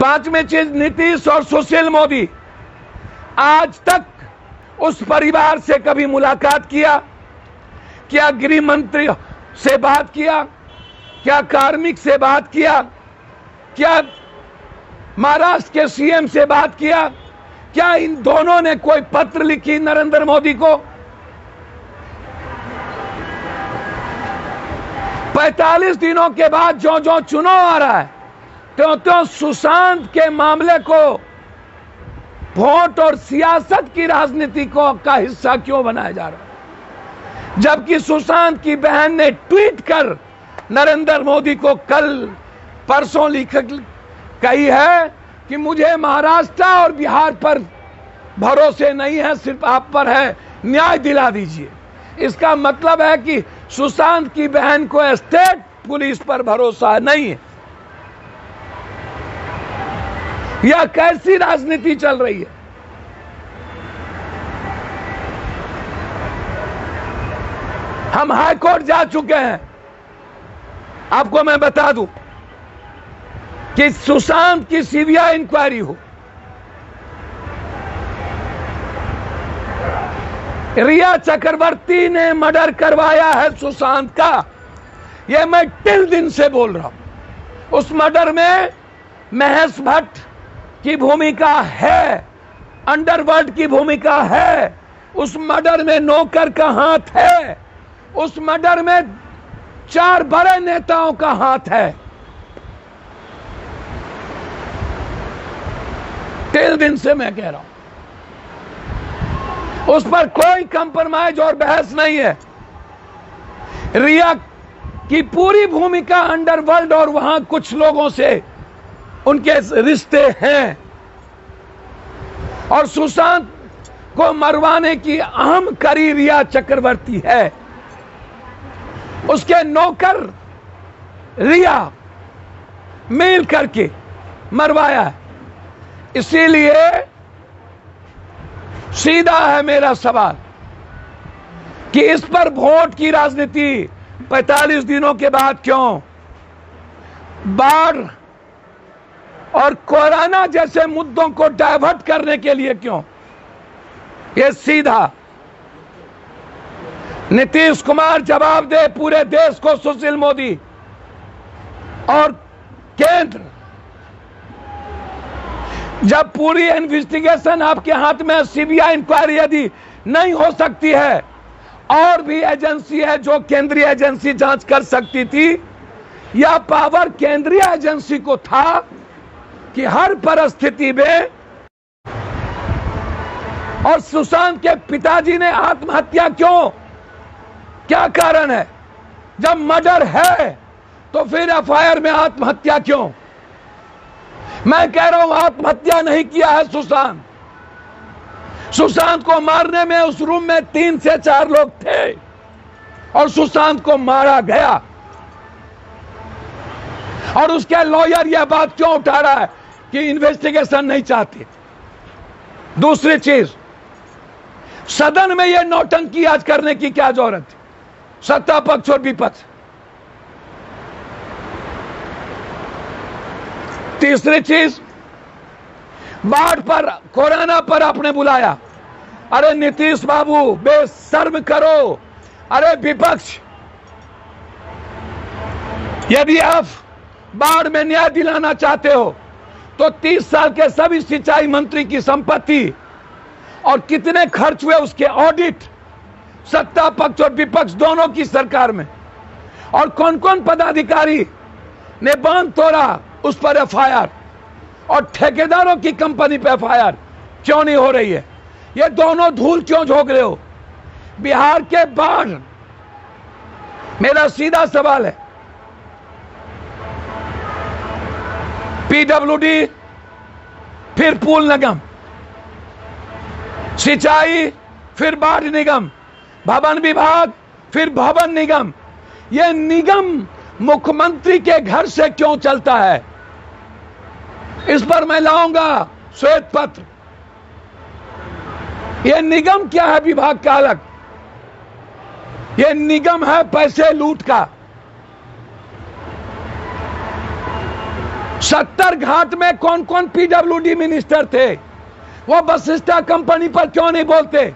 पांचवी चीज, नीतीश और सुशील मोदी आज तक उस परिवार से कभी मुलाकात किया? क्या गृह मंत्री से बात किया? क्या कार्मिक से बात किया? क्या महाराष्ट्र के सीएम से बात किया? क्या इन दोनों ने कोई पत्र लिखी नरेंद्र मोदी को? 45 दिनों के बाद जो जो चुनाव आ रहा है, त्यों सुशांत के मामले को वोट और सियासत की राजनीति का हिस्सा क्यों बनाया जा रहा है? जबकि सुशांत की बहन ने ट्वीट कर नरेंद्र मोदी को कल परसों कही है कि मुझे महाराष्ट्र और बिहार पर भरोसे नहीं है, सिर्फ आप पर है, न्याय दिला दीजिए। इसका मतलब है कि सुशांत की बहन को स्टेट पुलिस पर भरोसा नहीं है। यह कैसी राजनीति चल रही है? हम हाई कोर्ट जा चुके हैं। आपको मैं बता दूं कि सुशांत की सीबीआई इंक्वायरी हो, रिया चक्रवर्ती ने मर्डर करवाया है सुशांत का, यह मैं टिल दिन से बोल रहा हूं। उस मर्डर में महेश भट्ट की भूमिका है, अंडरवर्ल्ड की भूमिका है, उस मर्डर में नौकर का हाथ है, उस मर्डर में 4 बड़े नेताओं का हाथ है। टिल दिन से मैं कह रहा हूं, उस पर कोई कंप्रोमाइज और बहस नहीं है। रिया की पूरी भूमिका अंडरवर्ल्ड और वहां कुछ लोगों से उनके रिश्ते हैं, और सुशांत को मरवाने की अहम कड़ी रिया चक्रवर्ती है। उसके नौकर रिया मिल करके मरवाया है। इसीलिए सीधा है मेरा सवाल कि इस पर वोट की राजनीति 45 दिनों के बाद क्यों? बाढ़ और कोरोना जैसे मुद्दों को डाइवर्ट करने के लिए क्यों? ये सीधा नीतीश कुमार जवाब दे पूरे देश को, सुशील मोदी और केंद्र। जब पूरी इन्वेस्टिगेशन आपके हाथ में, सीबीआई इंक्वायरी यदि नहीं हो सकती है, और भी एजेंसी है जो केंद्रीय एजेंसी जांच कर सकती थी, यह पावर केंद्रीय एजेंसी को था कि हर परिस्थिति में। और सुशांत के पिताजी ने आत्महत्या क्यों? क्या कारण है? जब मर्डर है तो फिर एफआईआर में आत्महत्या क्यों? मैं कह रहा हूं आत्महत्या नहीं किया है सुशांत। सुशांत को मारने में उस रूम में 3 से 4 लोग थे और सुशांत को मारा गया। और उसके लॉयर यह बात क्यों उठा रहा है कि इन्वेस्टिगेशन नहीं चाहते? दूसरी चीज, सदन में यह नौटंकी आज करने की क्या जरूरत थी? सत्ता पक्ष और विपक्ष। तीसरी चीज, बाढ़ पर, कोरोना पर आपने बुलाया। अरे नीतीश बाबू, बेशर्म करो। अरे विपक्ष, यदि आप बाढ़ में न्याय दिलाना चाहते हो तो 30 साल के सभी सिंचाई मंत्री की संपत्ति और कितने खर्च हुए उसके ऑडिट, सत्ता पक्ष और विपक्ष दोनों की सरकार में, और कौन कौन पदाधिकारी ने बांध तोड़ा उस पर एफआईआर, और ठेकेदारों की कंपनी पे एफआईआर क्यों नहीं हो रही है? ये दोनों धूल क्यों झोंक रहे हो? बिहार के बाढ़, मेरा सीधा सवाल है, पीडब्ल्यूडी, फिर पूल निगम, सिंचाई, फिर बाढ़ निगम, भवन विभाग, फिर भवन निगम, यह निगम मुख्यमंत्री के घर से क्यों चलता है? इस पर मैं लाऊंगा श्वेत पत्र। यह निगम क्या है विभाग का अलग? यह निगम है पैसे लूट का। 70 घाट में कौन कौन पीडब्ल्यूडी मिनिस्टर थे, वो वशिष्ठा कंपनी पर क्यों नहीं बोलते?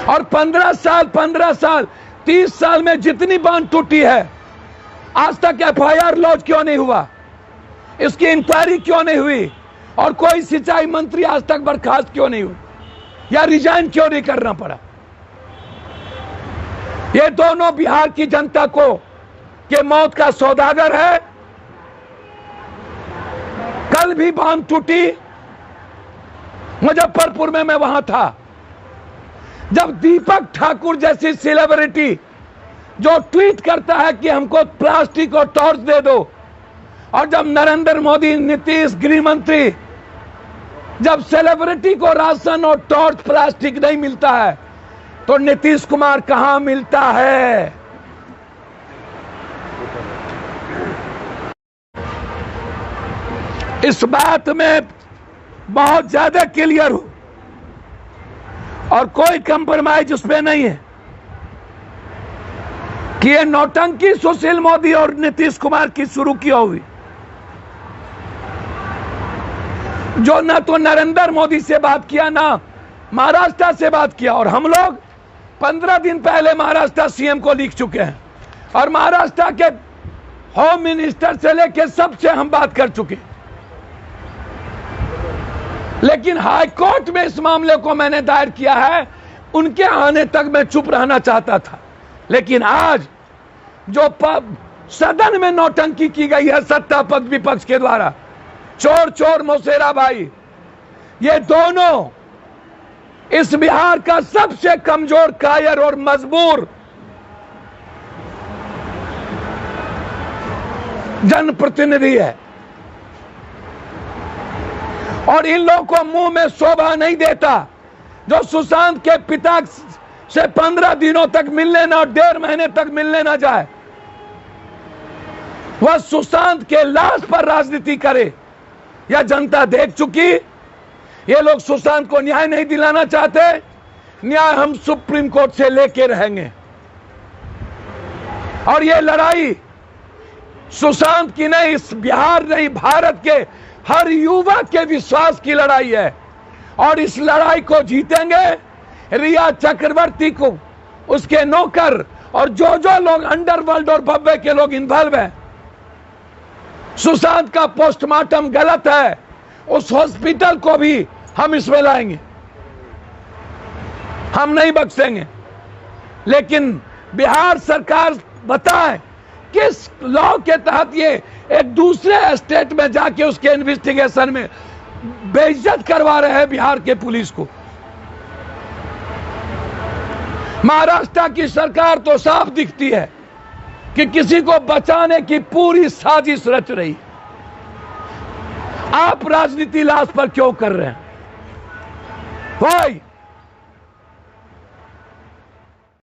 और 15 साल 30 साल में जितनी बांध टूटी है, आज तक एफआईआर लॉन्च क्यों नहीं हुआ? इसकी इंक्वायरी क्यों नहीं हुई? और कोई सिंचाई मंत्री आज तक बर्खास्त क्यों नहीं हुआ या रिजाइन क्यों नहीं करना पड़ा? ये दोनों बिहार की जनता को के मौत का सौदागर है। कल भी बांध टूटी, मुजफ्फरपुर में मैं वहां था, जब दीपक ठाकुर जैसी सेलिब्रिटी जो ट्वीट करता है कि हमको प्लास्टिक और टॉर्च दे दो, और जब नरेंद्र मोदी, नीतीश, गृह मंत्री, जब सेलिब्रिटी को राशन और टॉर्च प्लास्टिक नहीं मिलता है, तो नीतीश कुमार कहां मिलता है? इस बात में बहुत ज्यादा क्लियर हूं और कोई कंप्रोमाइज उसमें नहीं है कि ये नौटंकी सुशील मोदी और नीतीश कुमार की शुरू की हुई, जो ना तो नरेंद्र मोदी से बात किया ना महाराष्ट्र से बात किया। और हम लोग 15 दिन पहले महाराष्ट्र सीएम को लिख चुके हैं और महाराष्ट्र के होम मिनिस्टर से लेकर सबसे हम बात कर चुके हैं, लेकिन हाई कोर्ट में इस मामले को मैंने दायर किया है। उनके आने तक मैं चुप रहना चाहता था, लेकिन आज जो सदन में नौटंकी की गई है सत्ता पक्ष विपक्ष के द्वारा, चोर चोर मौसेरा भाई, ये दोनों इस बिहार का सबसे कमजोर, कायर और मजबूर जनप्रतिनिधि है। और इन लोगों को मुंह में शोभा नहीं देता जो सुशांत के पिता से 15 दिनों तक मिलने ना, 1.5 महीने तक मिलने ना जाए, वह सुशांत के लाश पर राजनीति करे। यह जनता देख चुकी। ये लोग सुशांत को न्याय नहीं दिलाना चाहते, न्याय हम सुप्रीम कोर्ट से लेके रहेंगे। और ये लड़ाई सुशांत की नहीं, इस बिहार नहीं, भारत के हर युवा के विश्वास की लड़ाई है और इस लड़ाई को जीतेंगे। रिया चक्रवर्ती को, उसके नौकर और जो लोग अंडरवर्ल्ड और बब्बे के लोग इन्वॉल्व हैं, सुशांत का पोस्टमार्टम गलत है, उस हॉस्पिटल को भी हम इसमें लाएंगे, हम नहीं बख्शेंगे। लेकिन बिहार सरकार बताए किस लॉ के तहत ये एक दूसरे स्टेट में जाके उसके इन्वेस्टिगेशन में बेइज्जत करवा रहे हैं बिहार के पुलिस को। महाराष्ट्र की सरकार तो साफ दिखती है कि किसी को बचाने की पूरी साजिश रच रही। आप राजनीति लाश पर क्यों कर रहे हैं भाई?